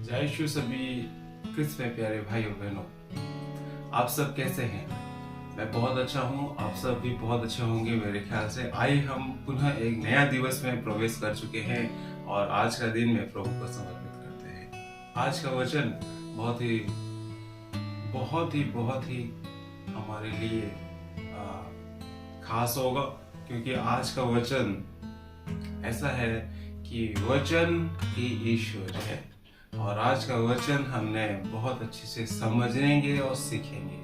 जय यीशु सभी क्रिस्त में प्यारे भाइयों बहनों, आप सब कैसे हैं? मैं बहुत अच्छा हूँ, आप सब भी बहुत अच्छे होंगे मेरे ख्याल से। आइए हम पुनः एक नया दिवस में प्रवेश कर चुके हैं और आज का दिन में प्रभु को समर्पित करते हैं। आज का वचन बहुत ही हमारे लिए खास होगा, क्योंकि आज का वचन ऐसा है कि वचन ही ईश्वर है। और आज का वचन हमने बहुत अच्छे से समझेंगे और सीखेंगे।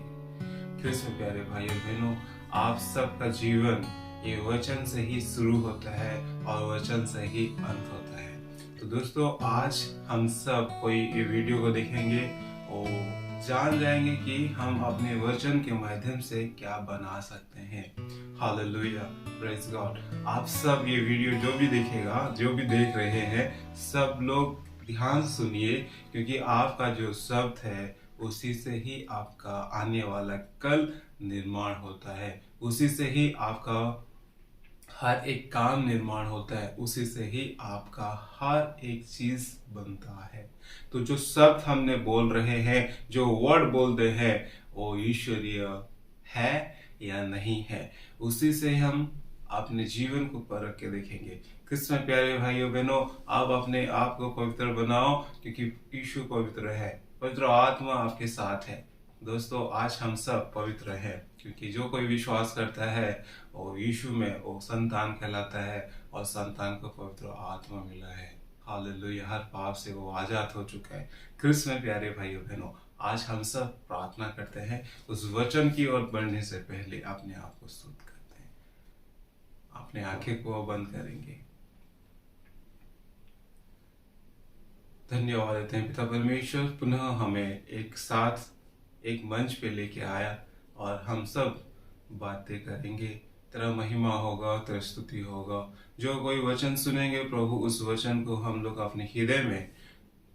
क्रिस्त में प्यारे भाइयों बहनों, आप सबका जीवन ये वचन से ही शुरू होता है और वचन से ही अंत होता है। तो दोस्तों, आज हम सब कोई ये वीडियो को देखेंगे और जान जाएंगे कि हम अपने वचन के माध्यम से क्या बना सकते हैं। Hallelujah, praise God. आप सब ये वीडियो जो भी देखेगा, जो भी देख रहे हैं, सब लोग ध्यान सुनिए, क्योंकि आपका जो शब्द है उसी से ही आपका आने वाला कल निर्माण होता है, उसी से ही आपका हर एक काम निर्माण होता है, उसी से ही आपका हर एक चीज बनता है। तो जो शब्द हमने बोल रहे हैं, जो वर्ड बोलते हैं, वो ईश्वरीय है या नहीं है, उसी से हम अपने जीवन को परख के देखेंगे। क्रिस्त में प्यारे भाइयों बहनों, आप अपने आप को पवित्र बनाओ, क्योंकि यीशु पवित्र है, पवित्र आत्मा आपके साथ है। दोस्तों, आज हम सब पवित्र हैं, क्योंकि जो कोई विश्वास करता है वो यीशु में वो संतान कहलाता है और संतान को पवित्र आत्मा मिला है। हालेलुया, हर पाप से वो आजाद हो चुका है। क्रिस्त में प्यारे भाइयों बहनों, आज हम सब प्रार्थना करते हैं। उस वचन की ओर बढ़ने से पहले अपने आप को स्तुत करते हैं। अपने आंखें को बंद करेंगे। धन्यवाद देते हैं पिता परमेश्वर, पुनः हमें एक साथ एक मंच पे लेके आया और हम सब बातें करेंगे। तेरा महिमा होगा, तेरा स्तुति होगा। जो कोई वचन सुनेंगे प्रभु, उस वचन को हम लोग अपने हृदय में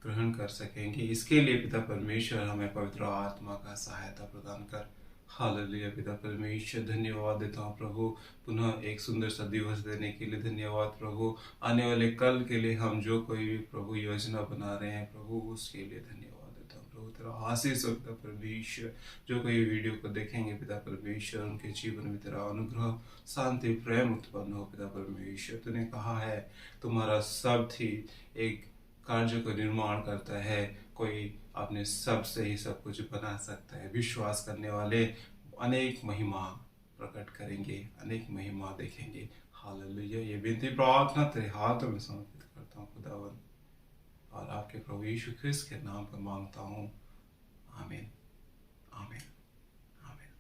ग्रहण कर सकेंगे। इसके लिए पिता परमेश्वर हमें पवित्र आत्मा का सहायता प्रदान कर। हालेलुया पिता परमेश्वर, धन्यवाद देता हूँ प्रभु, पुनः एक सुंदर सा दिवस देने के लिए धन्यवाद प्रभु। आने वाले कल के लिए हम जो कोई भी प्रभु योजना बना रहे हैं प्रभु, उसके लिए धन्यवाद देता हूँ प्रभु। तेरा आशीष हो पिता परमेश्वर। जो कोई वीडियो को देखेंगे पिता परमेश्वर, उनके जीवन में तेरा अनुग्रह, शांति, प्रेम उत्पन्न हो पिता परमेश्वर। तूने कहा है तुम्हारा शब्द ही एक कार्य को निर्माण करता है। कोई अपने शब्द से ही सब कुछ बना सकता है। विश्वास करने वाले अनेक महिमा प्रकट करेंगे, अनेक महिमा देखेंगे। हालेलुया। ये विनती प्रार्थना तेरे हाथों में समर्पित करता हूँ खुदावन, और आपके प्रभु यीशु ख्रिस्त के नाम पर मांगता हूँ। आमीन, आमीन, आमीन।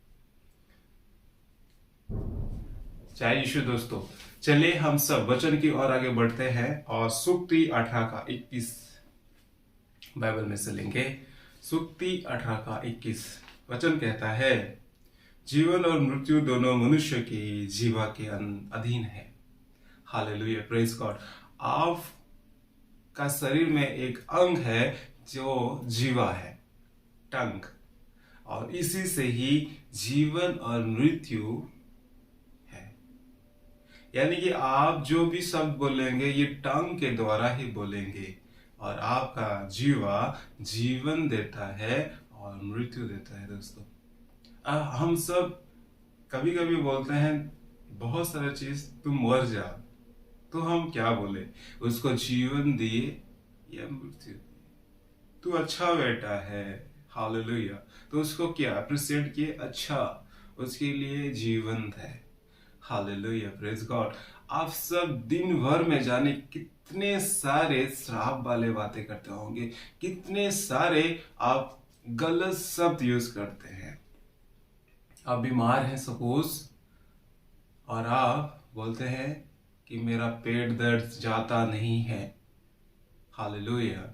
जय यीशु। दोस्तों, चलिए हम सब वचन की ओर आगे बढ़ते हैं और सुक्ति 18 का 21 बाइबल में से लेंगे। सुक्ति 18 का 21 वचन कहता है, जीवन और मृत्यु दोनों मनुष्य की जीवा के अधीन है। Hallelujah, praise God. आप का शरीर में एक अंग है जो जीवा है, टंग, और इसी से ही जीवन और मृत्यु है। यानी कि आप जो भी शब्द बोलेंगे ये टंग के द्वारा ही बोलेंगे, और आपका जीवा जीवन देता है और मृत्यु देता है। दोस्तों, हम सब कभी कभी बोलते हैं बहुत सारा चीज, तुम मर जा, तो हम क्या बोले उसको, जीवन दिए या मृत्यु दिए। तू अच्छा बेटा है, हालेलुया, तो उसको क्या अप्रिशिएट किए, अच्छा, उसके लिए जीवंत है। Hallelujah, praise God. आप सब दिन भर में जाने कितने सारे श्राप वाले बातें करते होंगे, कितने सारे आप गलत शब्द यूज करते हैं। आप बीमार हैं सपोज, और आप बोलते हैं कि मेरा पेट दर्द जाता नहीं है। हालेलुया,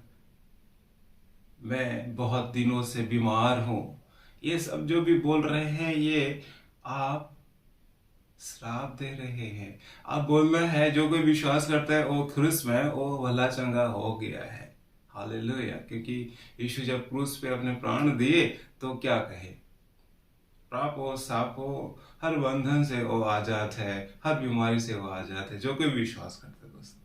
मैं बहुत दिनों से बीमार हूं। ये सब जो भी बोल रहे हैं, ये आप श्राप दे रहे हैं। आप बोलना है जो कोई विश्वास करता है वो क्रूस में वो भला चंगा हो गया है। हालेलुया, क्योंकि यीशु जब क्रूस पे अपने प्राण दिए तो क्या कहे, पाप हो, साप हो, हर बंधन से वो आजाद है, हर बीमारी से वो आजाद है, जो कोई विश्वास करता है। दोस्तों,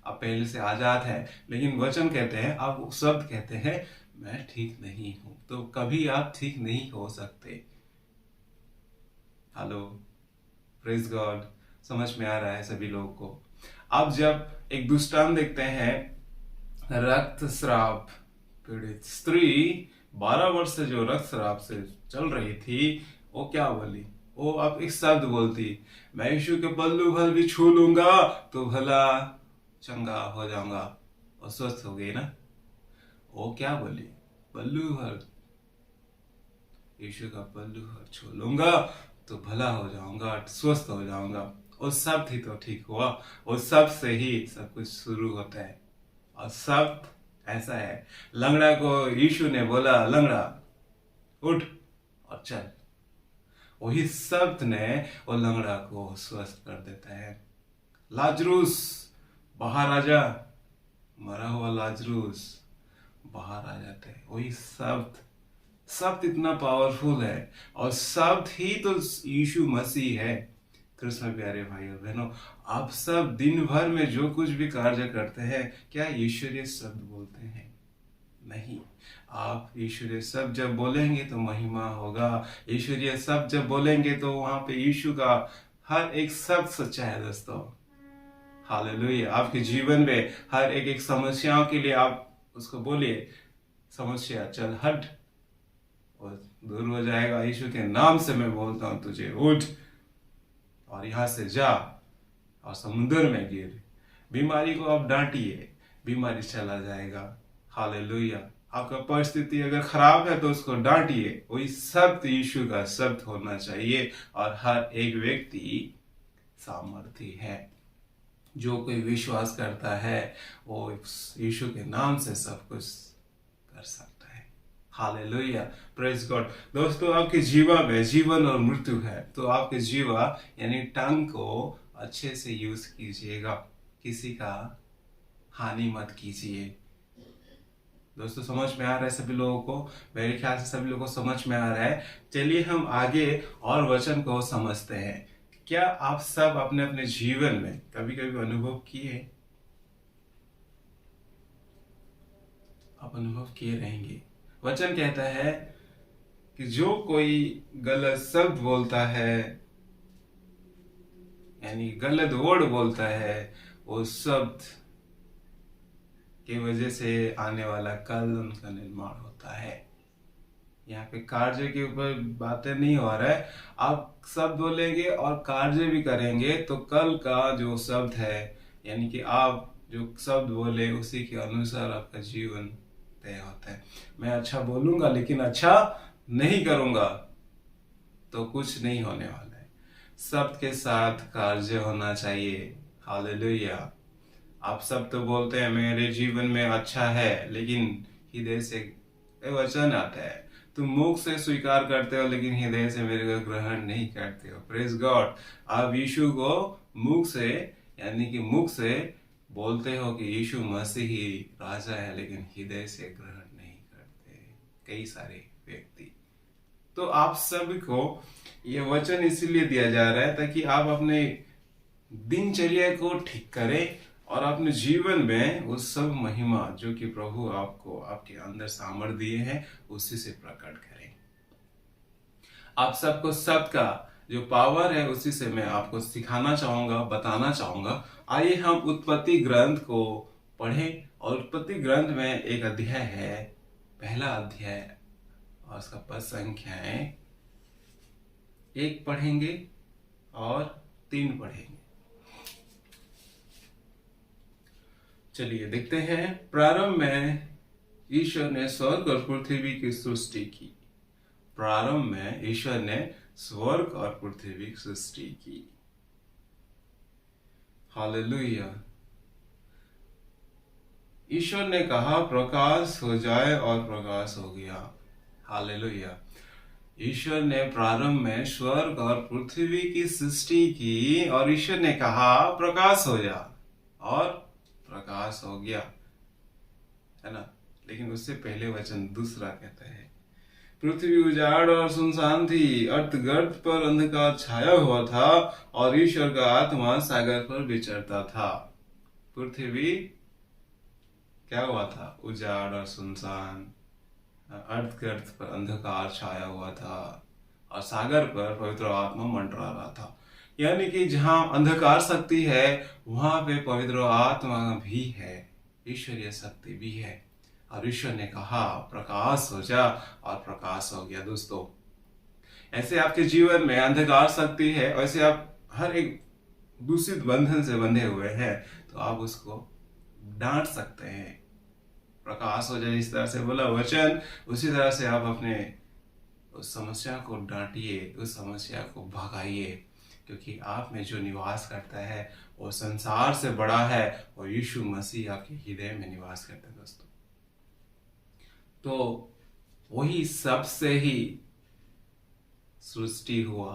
आप पहले से आजाद है, लेकिन वचन कहते हैं, आप शब्द कहते हैं मैं ठीक नहीं हूं, तो कभी आप ठीक नहीं हो सकते। Hello, praise God. समझ में आ रहा है सभी लोगों को? आप जब एक दुष्टांत देखते हैं, रक्तस्राव पीड़ित स्त्री 12 वर्ष से जो रक्तस्राव से चल रही थी, वो क्या बोली? वो अब एक शब्द बोलती, मैं यीशु के बल्लू भर भी छू लूंगा तो भला चंगा हो जाऊंगा, और स्वस्थ हो गई ना। वो क्या बोली? बल्लू भर, यीशु का बल्लू भर छू लूंगा तो भला हो जाऊंगा, स्वस्थ हो जाऊंगा। उस शब्द ही तो ठीक हुआ, उस शब्द से ही सब कुछ शुरू होता है। और शब्द ऐसा है, लंगड़ा को यीशु ने बोला, लंगड़ा उठ और चल। वही शब्द ने वो लंगड़ा को स्वस्थ कर देता है। लाजरूस बाहर आ जा, मरा हुआ लाजरूस बाहर आ जाते हैं। वही शब्द, शब्द इतना पावरफुल है, और शब्द ही तो यीशु मसीह है। कृष्ण प्यारे भाई और बहनों, आप सब दिन भर में जो कुछ भी कार्य करते हैं, क्या ईश्वरीय शब्द बोलते हैं? नहीं। आप ईश्वरीय शब्द जब बोलेंगे तो महिमा होगा। ईश्वरीय शब्द जब बोलेंगे तो वहां पे यीशु का हर एक शब्द सच्चा है दोस्तों। हालेलुया। आपके जीवन में हर एक समस्याओं के लिए आप उसको बोलिए, समस्या चल हट, और दूर हो जाएगा। यीशु के नाम से मैं बोलता हूं, तुझे उठ और यहां से जा और समुद्र में गिर। बीमारी को आप डांटिए, बीमारी चला जाएगा। हालेलुया। आपका परिस्थिति अगर खराब है तो उसको डांटिए। वही शब्द यीशु का शब्द होना चाहिए, और हर एक व्यक्ति सामर्थ्य है। जो कोई विश्वास करता है वो यीशु के नाम से सब कुछ कर सकता है। Hallelujah, praise God. दोस्तों, आपके जीवा में जीवन और मृत्यु है, तो आपके जीवा यानी टंग को अच्छे से यूज कीजिएगा, किसी का हानि मत कीजिए। दोस्तों, समझ में आ रहा है सभी लोगों को? मेरे ख्याल से सभी लोगों को समझ में आ रहा है। चलिए हम आगे और वचन को समझते हैं। क्या आप सब अपने अपने जीवन में कभी कभी अनुभव किए? आप अनुभव किए रहेंगे। वचन कहता है कि जो कोई गलत शब्द बोलता है, यानी गलत वर्ड बोलता है, वो शब्द की वजह से आने वाला कल उनका निर्माण होता है। यहाँ पे कार्य के ऊपर बातें नहीं हो रहा है। आप शब्द बोलेंगे और कार्य भी करेंगे तो कल का जो शब्द है, यानी कि आप जो शब्द बोले उसी के अनुसार आपका जीवन तय होता है। मैं अच्छा बोलूंगा लेकिन अच्छा नहीं करूंगा तो कुछ नहीं होने वाला है। शब्द के साथ कार्य होना चाहिए। हालेलुया। आप सब तो बोलते हैं मेरे जीवन में अच्छा है, लेकिन हृदय से वचन आता है, तुम मुख से स्वीकार करते हो लेकिन हृदय से मेरे को ग्रहण नहीं करते हो। Praise God. आप यीशु को मुख से, यानी कि मुख से बोलते हो कि यीशु मसीह ही राजा है, लेकिन हृदय से ग्रहण नहीं करते कई सारे व्यक्ति। तो आप सभी को ये वचन इसीलिए दिया जा रहा है ताकि आप अपने दिनचर्या को ठीक करें और अपने जीवन में उस सब महिमा जो कि प्रभु आपको आपके अंदर सामर्थ्य दिए हैं उसी से प्रकट करें। आप सबको शब्द का जो पावर है उसी से मैं आपको सिखाना चाहूंगा, बताना चाहूंगा। आइए हम उत्पत्ति ग्रंथ को पढ़ें, और उत्पत्ति ग्रंथ में एक अध्याय है, पहला अध्याय, और उसका पद संख्याएं 1 पढ़ेंगे और 3 पढ़ेंगे। चलिए देखते हैं। प्रारंभ में ईश्वर ने स्वर्ग और पृथ्वी की सृष्टि की। प्रारंभ में ईश्वर ने स्वर्ग और पृथ्वी की सृष्टि की। हालेलुया। ईश्वर ने कहा प्रकाश हो जाए और प्रकाश हो गया। हालेलुया। ईश्वर ने प्रारंभ में स्वर्ग और पृथ्वी की सृष्टि की, और ईश्वर ने कहा प्रकाश हो जा, और प्रकाश हो गया, है ना। लेकिन उससे पहले वचन दूसरा कहता है, पृथ्वी उजाड़ और सुनसान थी, अर्धगर्त पर अंधकार छाया हुआ था, और ईश्वर का आत्मा सागर पर विचरता था। पृथ्वी क्या हुआ था? उजाड़ और सुनसान, अर्थ के अर्थ पर अंधकार छाया हुआ था और सागर पर पवित्र आत्मा मंडरा रहा था। यानी कि जहां अंधकार शक्ति है वहां पे पवित्र आत्मा भी है, ईश्वरीय शक्ति भी है। और ईश्वर ने कहा प्रकाश हो जा, और प्रकाश हो गया। दोस्तों, ऐसे आपके जीवन में अंधकार शक्ति है, वैसे आप हर एक दूषित बंधन से बंधे हुए हैं, तो आप उसको डांट सकते हैं। प्रकाश हो जाए, इस तरह से बोला वचन, उसी तरह से आप अपने उस समस्या को डांटिए, उस समस्या को भगाइए, क्योंकि आप में जो निवास करता है वो संसार से बड़ा है, और यीशु मसीह आपके हृदय में निवास करता है। दोस्तों, तो वही सबसे ही सृष्टि हुआ,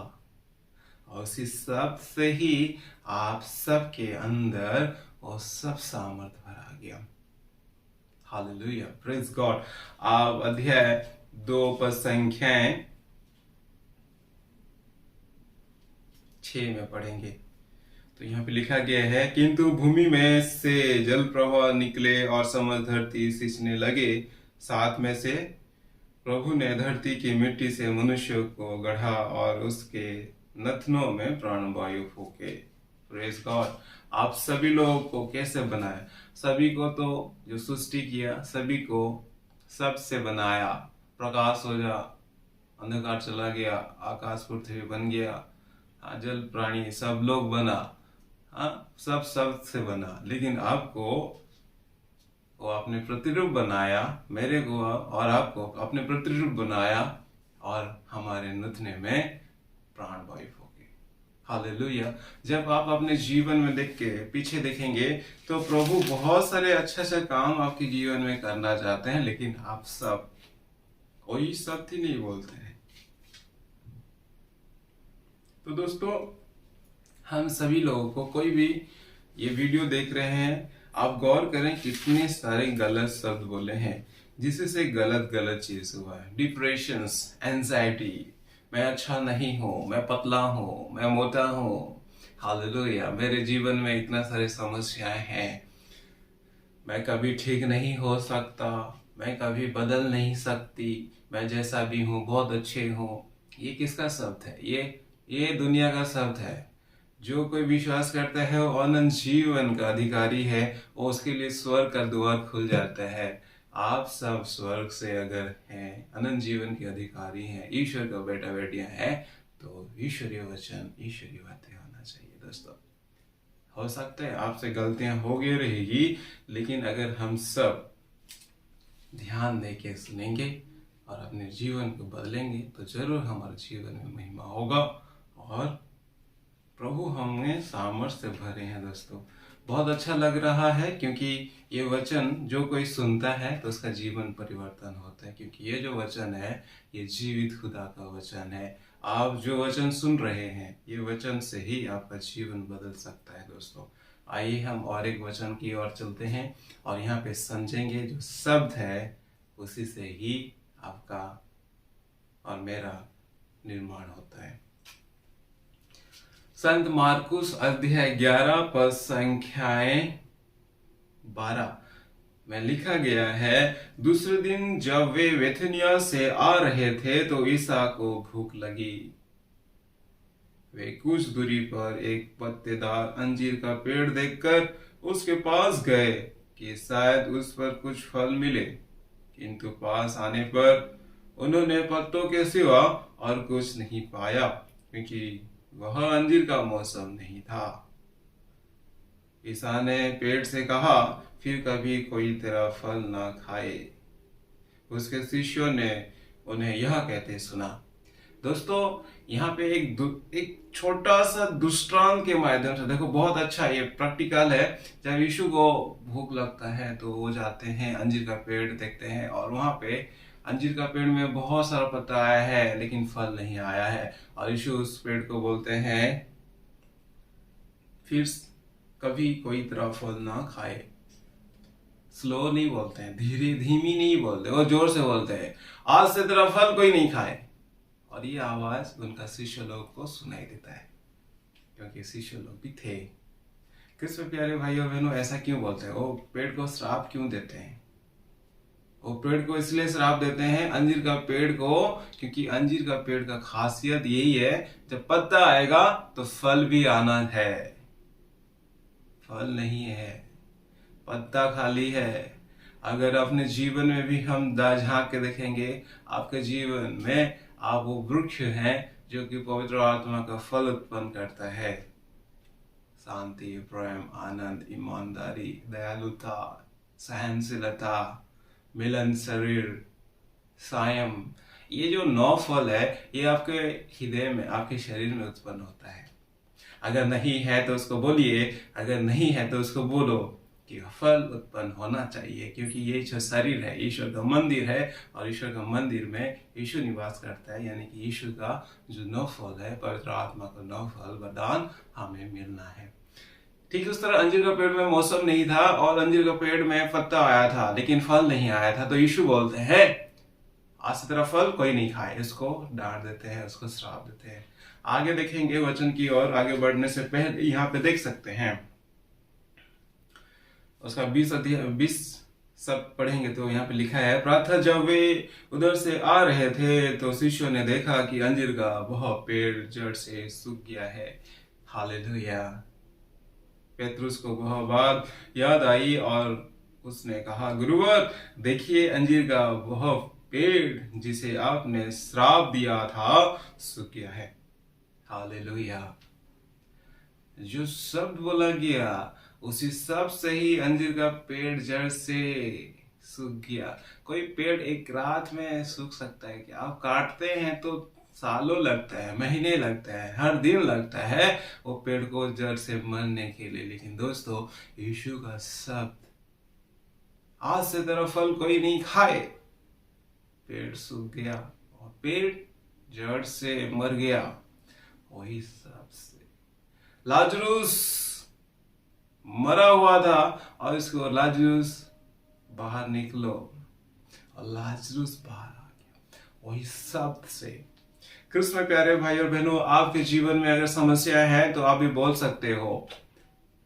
और उसी सब से ही आप सबके अंदर वो सब सामर्थ भरा गया। Hallelujah, praise God. आप अध्याय 2 पद संख्याएं 6 में पढ़ेंगे, तो यहाँ पे लिखा गया है, किंतु भूमि में से जल प्रवाह निकले और समस्त धरती सिंचने लगे। साथ में से प्रभु ने धरती की मिट्टी से मनुष्य को गढ़ा और उसके नथनों में प्राणवायु फूके। Praise God. आप सभी लोगों को कैसे बनाया? सभी को तो जो सृष्टि किया, सभी को सबसे बनाया। प्रकाश हो जा, अंधकार चला गया, आकाश पृथ्वी बन गया, जल प्राणी सब लोग बना, सब से बना। लेकिन आपको वो अपने प्रतिरूप बनाया, मेरे को और आपको अपने प्रतिरूप बनाया, और हमारे नथने में प्राणवायु होगी। हालेलुया। जब आप अपने जीवन में देख के पीछे देखेंगे तो प्रभु बहुत सारे अच्छे काम आपके जीवन में करना चाहते हैं, लेकिन आप सब कोई सत्य नहीं बोलते हैं। तो दोस्तों, हम सभी लोगों को, कोई भी ये वीडियो देख रहे हैं, आप गौर करें कितने सारे गलत शब्द बोले हैं, जिससे गलत गलत चीज हुआ है। डिप्रेशन, एंजाइटी, मैं अच्छा नहीं हूँ, मैं पतला हूँ, मैं मोटा हूँ। हालेलुया, मेरे जीवन में इतना सारे समस्याएं हैं, मैं कभी ठीक नहीं हो सकता, मैं कभी बदल नहीं सकती, मैं जैसा भी हूँ बहुत अच्छे हूँ। ये किसका शब्द है? ये दुनिया का शब्द है। जो कोई विश्वास करता है वो अनंत जीवन का अधिकारी है, वो उसके लिए स्वर्ग का द्वार खुल जाता है। आप सब स्वर्ग से अगर हैं, अनंत जीवन के अधिकारी हैं, ईश्वर का बेटा बेटियां हैं, तो ईश्वरीय वचन, ईश्वरीय बातें होना चाहिए। दोस्तों, हो सकता है आपसे गलतियां हो गई रहेगी, लेकिन अगर हम सब ध्यान दे के सुनेंगे और अपने जीवन को बदलेंगे, तो जरूर हमारे जीवन में महिमा होगा, और प्रभु हमें सामर्थ्य से भरे हैं। दोस्तों, बहुत अच्छा लग रहा है, क्योंकि ये वचन जो कोई सुनता है तो उसका जीवन परिवर्तन होता है, क्योंकि ये जो वचन है ये जीवित खुदा का वचन है। आप जो वचन सुन रहे हैं, ये वचन से ही आपका जीवन बदल सकता है। दोस्तों, आइए हम और एक वचन की ओर चलते हैं, और यहाँ पे समझेंगे जो शब्द है उसी से ही आपका और मेरा निर्माण होता है। संत मार्कुस अध्याय 11 पद संख्याएं 12 में लिखा गया है, दूसरे दिन जब वे वेथनिया से आ रहे थे तो ईसा को भूख लगी। वे कुछ दूरी पर एक पत्तेदार अंजीर का पेड़ देखकर उसके पास गए कि शायद उस पर कुछ फल मिले, किंतु पास आने पर उन्होंने पत्तों के सिवा और कुछ नहीं पाया, क्योंकि वह अंजीर का मौसम नहीं था। ईसा ने पेड़ से कहा, फिर कभी कोई तेरा फल ना खाए। उसके शिष्यों ने उन्हें यह कहते सुना। दोस्तों, यहाँ पे एक छोटा सा दुष्टांत के माध्यम से देखो, बहुत अच्छा, ये प्रैक्टिकल है। जब यीशु को भूख लगता है तो वो जाते हैं, अंजीर का पेड़ देखते हैं, और वहां पे अंजीर का पेड़ में बहुत सारा पत्ता आया है लेकिन फल नहीं आया है। और यीशु उस पेड़ को बोलते हैं, फिर कभी कोई तेरा फल ना खाए। स्लो नहीं बोलते हैं, धीमी नहीं बोलते, वो जोर से बोलते हैं, आज से तेरा फल कोई नहीं खाए। और ये आवाज उनका शिष्य लोग को सुनाई देता है, क्योंकि शिष्य लोग भी थे। कृष्ण प्यारे भाई और बहनों, ऐसा क्यों बोलते हैं? वो पेड़ को श्राप क्यों देते हैं? वो पेड़ को इसलिए श्राप देते हैं, अंजीर का पेड़ को, क्योंकि अंजीर का पेड़ का खासियत यही है, जब पत्ता आएगा तो फल भी आना है। फल नहीं है, पत्ता खाली है। अगर अपने जीवन में भी हम झांक के देखेंगे, आपके जीवन में आप वो वृक्ष हैं जो कि पवित्र आत्मा का फल उत्पन्न करता है। शांति, प्रेम, आनंद, ईमानदारी, दयालुता, सहनशीलता, मिलन, शरीर, संयम। ये जो 9 फल है, ये आपके हृदय में, आपके शरीर में उत्पन्न होता है। अगर नहीं है तो उसको बोलिए, अगर नहीं है तो उसको बोलो कि फल उत्पन्न होना चाहिए, क्योंकि ये जो शरीर है ईश्वर का मंदिर है, और ईश्वर का मंदिर में यीशु निवास करता है। यानी कि यीशु का जो 9 फल है, पवित्र आत्मा का 9 फल वरदान हमें मिलना है। ठीक उस तरह अंजीर का पेड़ में मौसम नहीं था और अंजीर का पेड़ में पत्ता आया था लेकिन फल नहीं आया था, तो यीशु बोलते हैं आज से तेरा फल कोई नहीं खाए। इसको डांट देते हैं, उसको श्राप देते हैं। आगे देखेंगे वचन की ओर, आगे बढ़ने से पहले यहाँ पे देख सकते हैं उसका 20 सब पढ़ेंगे तो यहाँ पे लिखा है, प्रातः जब वे उधर से आ रहे थे तो शिष्यों ने देखा कि अंजीर का वह पेड़ जड़ से सूख गया है। हालेलुया। पेतरुस को वह बात याद आई और उसने कहा, गुरुवर देखिए, अंजीर का वह पेड़ जिसे आपने श्राप दिया था सूख गया है। हालेलुया। जो शब्द बोला गया उसी शब्द से ही अंजीर का पेड़ जड़ से सूख गया। कोई पेड़ एक रात में सूख सकता है? कि आप काटते हैं तो सालों लगता है, महीने लगता है, हर दिन लगता है वो पेड़ को जड़ से मरने के लिए। लेकिन दोस्तों, यीशु का शब्द, आज से तेरा फल कोई नहीं खाए, पेड़ सूख गया और पेड़ जड़ से मर गया। वही शब्द से लाजरूस मरा हुआ था और इसको लाजरूस बाहर निकलो, और लाजरूस बाहर आ गया। वही शब्द से। कृष्ण में प्यारे भाई और बहनों, आपके जीवन में अगर समस्या है तो आप भी बोल सकते हो,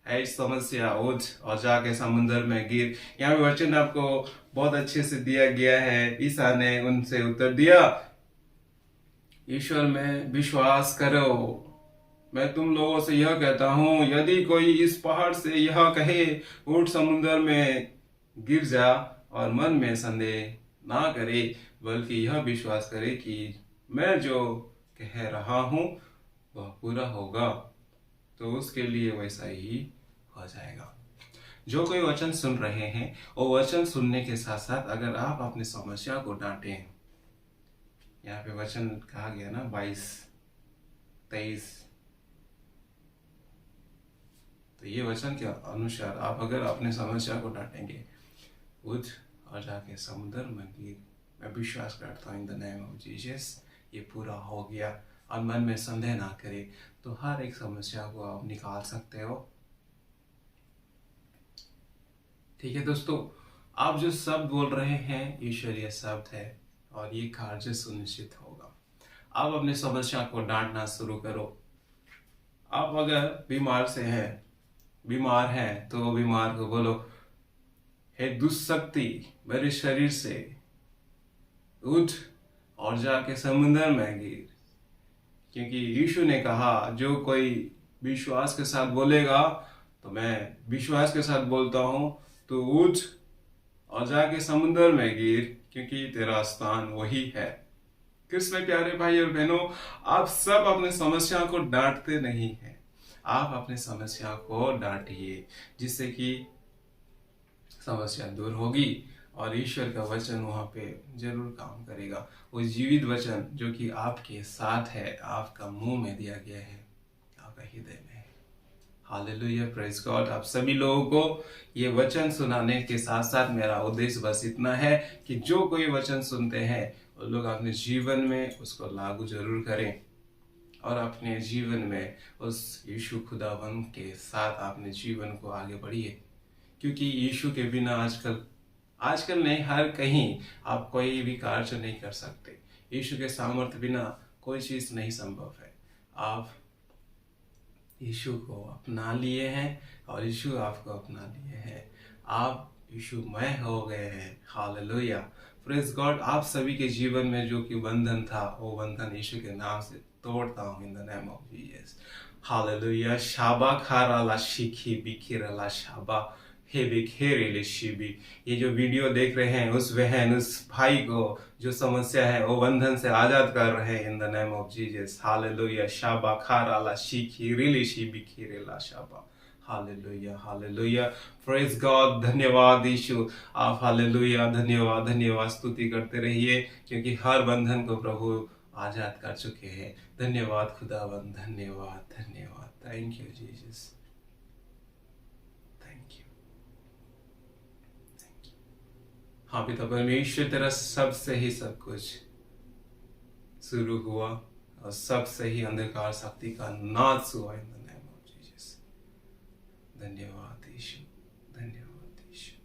है इस समस्या, उठ और जाके समुद्र में गिर। यहाँ पे वचन आपको बहुत अच्छे से दिया गया है। ईसा ने उनसे उत्तर दिया, ईश्वर में विश्वास करो। मैं तुम लोगों से यह कहता हूं, यदि कोई इस पहाड़ से यह कहे, उठ समुद्र में गिर जा, और मन में संदेह ना करे, बल्कि यह विश्वास करे कि मैं जो कह रहा हूं वह पूरा होगा, तो उसके लिए वैसा ही हो जाएगा। जो कोई वचन सुन रहे हैं, वो वचन सुनने के साथ साथ अगर आप अपनी समस्या को डांटें, यहाँ पे वचन कहा गया ना 22-23, तो ये वचन के अनुसार आप अगर अपने समस्या को डांटेंगे, उठ और जाके समुद्र में गिर, मैं विश्वास करता हूँ in the name of Jesus ये पूरा हो गया, और मन में संदेह ना करे, तो हर एक समस्या को आप निकाल सकते हो। ठीक है दोस्तों, आप जो शब्द बोल रहे हैं ईश्वरीय शब्द है और ये कार्य सुनिश्चित होगा। आप अपनी समस्या को डांटना शुरू करो। आप अगर बीमार हैं तो बीमार को बोलो, हे दुष्शक्ति मेरे शरीर से उठ और जाके समुद्र में गिर, क्योंकि यीशु ने कहा जो कोई विश्वास के साथ बोलेगा, तो मैं विश्वास के साथ बोलता हूं, तो उठ और जाके समुद्र में गिर, क्योंकि तेरा स्थान वही है। कृष्ण प्यारे भाई और बहनों, आप सब अपने समस्या को डांटते नहीं हैं, आप अपने समस्या को डांटिए, जिससे कि समस्या दूर होगी और ईश्वर का वचन वहां पे जरूर काम करेगा। वो जीवित वचन जो कि आपके साथ है, आपका मुंह में दिया गया है, आपका हृदय में है। Hallelujah, praise God. आप सभी लोगों को ये वचन सुनाने के साथ साथ मेरा उद्देश्य बस इतना है कि जो कोई वचन सुनते हैं वो लोग अपने जीवन में उसको लागू जरूर करें, और अपने जीवन में उस यीशु खुदावन के साथ अपने जीवन को आगे बढ़िए, क्योंकि यीशु के बिना आजकल नहीं, हर कहीं आप कोई भी कार्य नहीं कर सकते। यीशु के सामर्थ्य बिना कोई चीज नहीं संभव है। आप यीशु को अपना लिए हैं और यीशु आपको अपना लिए हैं। आप यीशुमय हो गए हैं। Hallelujah, praise God. आप सभी के जीवन में जो कि बंधन था, वो बंधन यीशु के नाम से तोड़ता हूँ in the name of Jesus. Hallelujah. शाबा खाराला शिखी बिखिरला शाबा हे बिखेरे शिबी। ये जो वीडियो देख रहे हैं, उस बहन, उस भाई को जो समस्या है, वो बंधन से आजाद कर रहे हैं in the name of Jesus. Hallelujah. शाबा खाराला शिखी रिली शिबी खिरेला शाबा। Hallelujah, hallelujah, praise God. धन्यवाद यीशु। आप हालेलुया, धन्यवाद, धन्यवाद, स्तुति करते रहिए, क्योंकि हर बंधन को प्रभु आजाद कर चुके हैं। धन्यवाद खुदावंद, धन्यवाद, धन्यवाद। Thank you Jesus, thank you, thank you. हाँ पिता परमेश्वर, तेरा सबसे ही सब कुछ शुरू हुआ और सबसे ही अंधकार शक्ति का नाश हुआ इन द नेम ऑफ जीसस। धन्यवाद यीशु, धन्यवाद यीशु,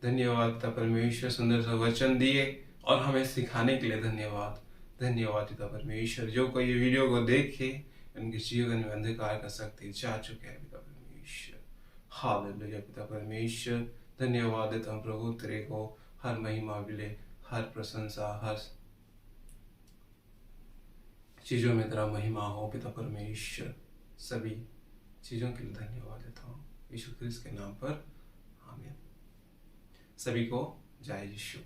धन्यवाद पिता परमेश्वर, सुंदर सा वचन दिए और हमें सिखाने के लिए धन्यवाद। धन्यवाद पिता परमेश्वर। जो कोई ये वीडियो को देखे, उनके जीवन में अंधकार का शक्ति जा चुका है पिता परमेश्वर। हालेलुया पिता परमेश्वर, धन्यवाद देता हूँ प्रभु, तेरे को हर महिमा मिले, हर प्रशंसा, हर चीजों में तेरा महिमा हो पिता परमेश्वर। सभी चीजों के लिए धन्यवाद देता हूँ यीशु क्रिस्त के नाम पर, आमीन। सभी को जय यीशु।